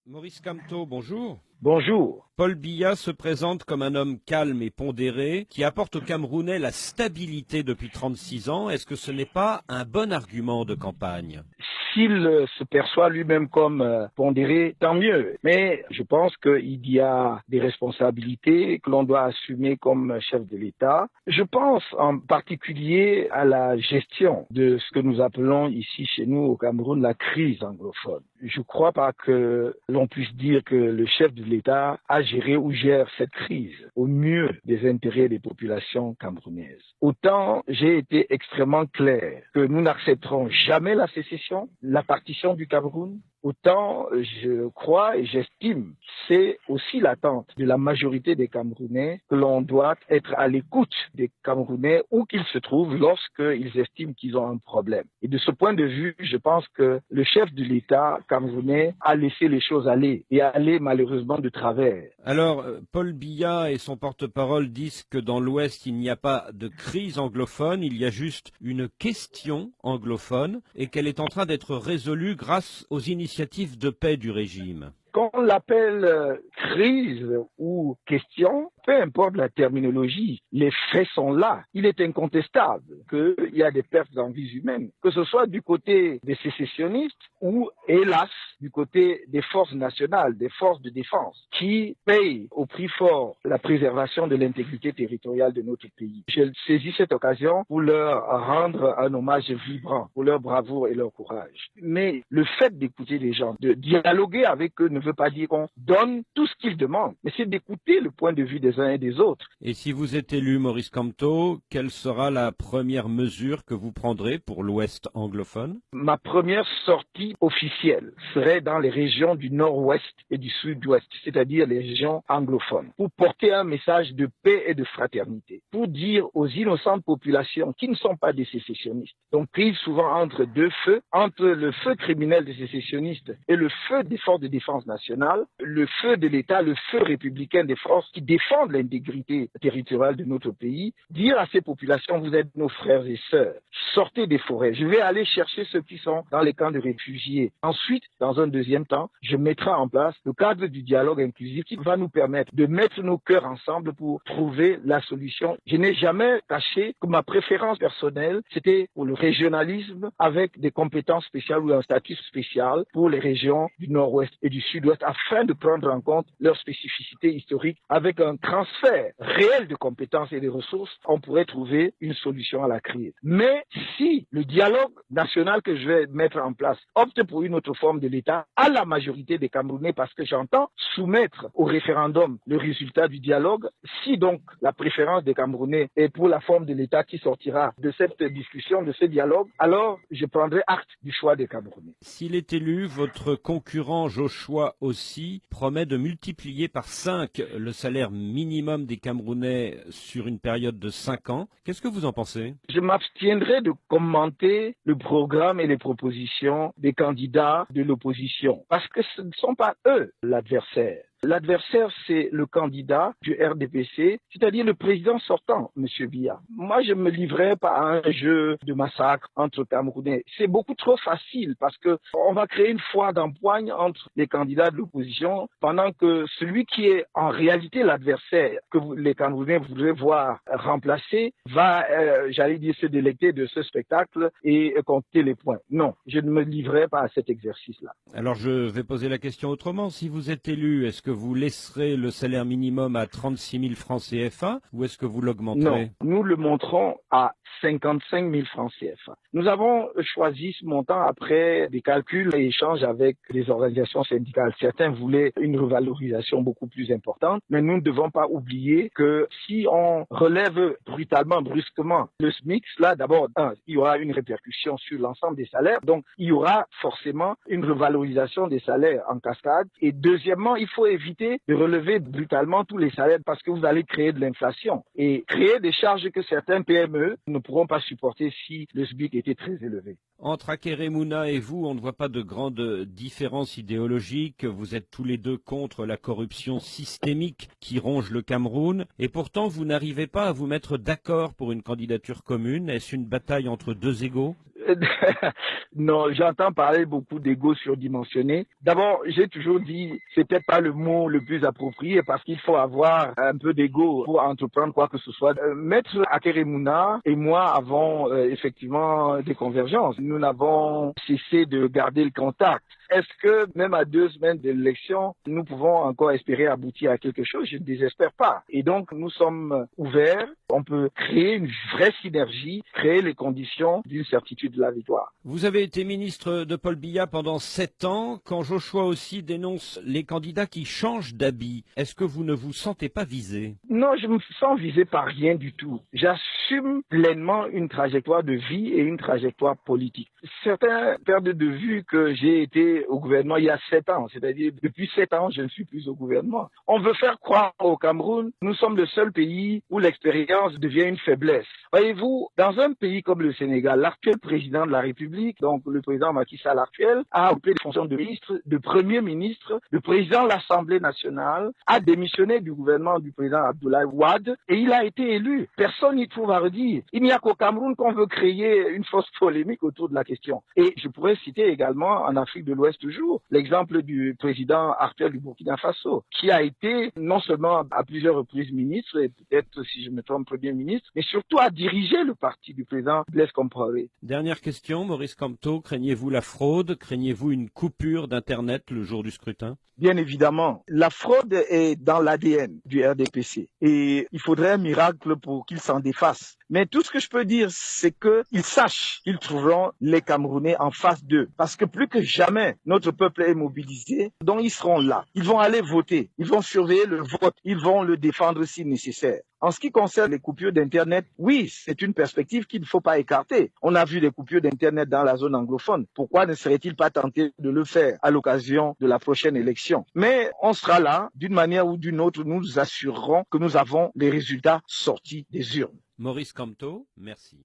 Maurice Kamto, bonjour. Bonjour. Paul Biya se présente comme un homme calme et pondéré qui apporte aux Camerounais la stabilité depuis 36 ans. Est-ce que ce n'est pas un bon argument de campagne? S'il se perçoit lui-même comme pondéré, tant mieux. Mais je pense qu'il y a des responsabilités que l'on doit assumer comme chef de l'État. Je pense en particulier à la gestion de ce que nous appelons ici chez nous au Cameroun la crise anglophone. Je ne crois pas que l'on puisse dire que le chef de l'État a géré ou gère cette crise au mieux des intérêts des populations camerounaises. Autant j'ai été extrêmement clair que nous n'accepterons jamais la sécession, la partition du Cameroun. Autant je crois et j'estime que c'est aussi l'attente de la majorité des Camerounais que l'on doit être à l'écoute des Camerounais où qu'ils se trouvent lorsqu'ils estiment qu'ils ont un problème. Et de ce point de vue, je pense que le chef de l'État camerounais a laissé les choses aller et aller malheureusement de travers. Alors, Paul Biya et son porte-parole disent que dans l'Ouest, il n'y a pas de crise anglophone, il y a juste une question anglophone et qu'elle est en train d'être résolue grâce aux initiatives de paix du régime. Qu'on l'appelle crise ou question, peu importe la terminologie, les faits sont là. Il est incontestable qu'il y a des pertes en vies humaines, que ce soit du côté des sécessionnistes ou, hélas, du côté des forces nationales, des forces de défense, qui payent au prix fort la préservation de l'intégrité territoriale de notre pays. Je saisis cette occasion pour leur rendre un hommage vibrant pour leur bravoure et leur courage. Mais le fait d'écouter les gens, de dialoguer avec eux ne veut pas dire qu'on donne tout ce qu'ils demandent, mais c'est d'écouter le point de vue des uns et des autres. Et si vous êtes élu, Maurice Kamto, quelle sera la première mesure que vous prendrez pour l'Ouest anglophone? Ma première sortie officielle serait dans les régions du nord-ouest et du sud-ouest, c'est-à-dire les régions anglophones, pour porter un message de paix et de fraternité, pour dire aux innocentes populations qui ne sont pas des sécessionnistes, donc prises souvent entre deux feux, entre le feu criminel des sécessionnistes et le feu des forces de défense nationale, le feu de l'État, le feu républicain des forces qui défendent l'intégrité territoriale de notre pays, dire à ces populations, vous êtes nos frères et sœurs, sortez des forêts, je vais aller chercher ceux qui sont dans les camps de réfugiés. Ensuite, dans un deuxième temps, je mettrai en place le cadre du dialogue inclusif qui va nous permettre de mettre nos cœurs ensemble pour trouver la solution. Je n'ai jamais caché que ma préférence personnelle, c'était pour le régionalisme avec des compétences spéciales ou un statut spécial pour les régions du nord-ouest et du sud-ouest afin de prendre en compte leurs spécificités historiques. Avec un transfert réel de compétences et de ressources, on pourrait trouver une solution à la crise. Mais si le dialogue national que je vais mettre en place opte pour une autre forme de l'État, à la majorité des Camerounais, parce que j'entends soumettre au référendum le résultat du dialogue, si donc la préférence des Camerounais est pour la forme de l'État qui sortira de cette discussion, de ce dialogue, alors je prendrai acte du choix des Camerounais. S'il est élu, votre concurrent Joshua aussi promet de multiplier par 5 le salaire minimum des Camerounais sur une période de 5 ans. Qu'est-ce que vous en pensez? Je m'abstiendrai de commenter le programme et les propositions des candidats de l'opposition, parce que ce ne sont pas eux l'adversaire. L'adversaire, c'est le candidat du RDPC, c'est-à-dire le président sortant, M. Biya. Moi, je ne me livrerai pas à un jeu de massacre entre Camerounais. C'est beaucoup trop facile parce que on va créer une foire d'empoigne entre les candidats de l'opposition pendant que celui qui est en réalité l'adversaire que les Camerounais voudraient voir remplacer va, j'allais dire, se délecter de ce spectacle et compter les points. Non, je ne me livrerai pas à cet exercice-là. Alors je vais poser la question autrement. Si vous êtes élu, est-ce que vous laisserez le salaire minimum à 36 000 francs CFA ou est-ce que vous l'augmenterez? Non, nous le monterons à 55 000 francs CFA. Nous avons choisi ce montant après des calculs et échanges avec les organisations syndicales. Certains voulaient une revalorisation beaucoup plus importante, mais nous ne devons pas oublier que si on relève brutalement, brusquement le SMIC, là d'abord, il y aura une répercussion sur l'ensemble des salaires, donc il y aura forcément une revalorisation des salaires en cascade. Et deuxièmement, il faut éviter de relever brutalement tous les salaires parce que vous allez créer de l'inflation et créer des charges que certains PME ne pourront pas supporter si le SMIC était très élevé. Entre Akeremouna et vous, on ne voit pas de grande différence idéologique. Vous êtes tous les deux contre la corruption systémique qui ronge le Cameroun. Et pourtant, vous n'arrivez pas à vous mettre d'accord pour une candidature commune. Est-ce une bataille entre deux égaux? Non, j'entends parler beaucoup d'ego surdimensionné. D'abord, j'ai toujours dit, c'est peut-être pas le mot le plus approprié parce qu'il faut avoir un peu d'ego pour entreprendre quoi que ce soit. Maître Akeremouna et moi avons effectivement des convergences. Nous n'avons cessé de garder le contact. Est-ce que même à 2 semaines de l'élection, nous pouvons encore espérer aboutir à quelque chose? Je ne désespère pas. Et donc, nous sommes ouverts. On peut créer une vraie synergie, créer les conditions d'une certitude de la victoire. Vous avez été ministre de Paul Biya pendant 7 ans. Quand Joshua aussi dénonce les candidats qui changent d'habit, est-ce que vous ne vous sentez pas visé? Non, je me sens visé par rien du tout. J'assume pleinement une trajectoire de vie et une trajectoire politique. Certains perdent de vue que j'ai été au gouvernement il y a 7 ans. C'est-à-dire, depuis 7 ans, je ne suis plus au gouvernement. On veut faire croire au Cameroun, nous sommes le seul pays où l'expérience devient une faiblesse. Voyez-vous, dans un pays comme le Sénégal, l'actuel président de la République, donc le président Macky Sall actuel, a occupé les fonctions de ministre, de premier ministre, de président de l'Assemblée nationale, a démissionné du gouvernement du président Abdoulaye Wade et il a été élu. Personne n'y trouve à redire. Il n'y a qu'au Cameroun qu'on veut créer une fausse polémique autour de la question. Et je pourrais citer également en Afrique de l'Ouest toujours l'exemple du président actuel du Burkina Faso, qui a été non seulement à plusieurs reprises ministre, et peut-être si je me trompe premier ministre, mais surtout a dirigé le parti du président Blaise Compaoré. Dernière question, Maurice Kamto, craignez-vous la fraude? Craignez-vous une coupure d'Internet le jour du scrutin? Bien évidemment, la fraude est dans l'ADN du RDPC et il faudrait un miracle pour qu'il s'en défasse. Mais tout ce que je peux dire, c'est qu'ils sachent qu'ils trouveront les Camerounais en face d'eux. Parce que plus que jamais, notre peuple est mobilisé, donc ils seront là. Ils vont aller voter, ils vont surveiller le vote, ils vont le défendre si nécessaire. En ce qui concerne les coupures d'Internet, oui, c'est une perspective qu'il ne faut pas écarter. On a vu les coupures d'Internet dans la zone anglophone. Pourquoi ne serait-il pas tenté de le faire à l'occasion de la prochaine élection? Mais on sera là, d'une manière ou d'une autre, nous nous assurerons que nous avons les résultats sortis des urnes. Maurice Kamto, merci.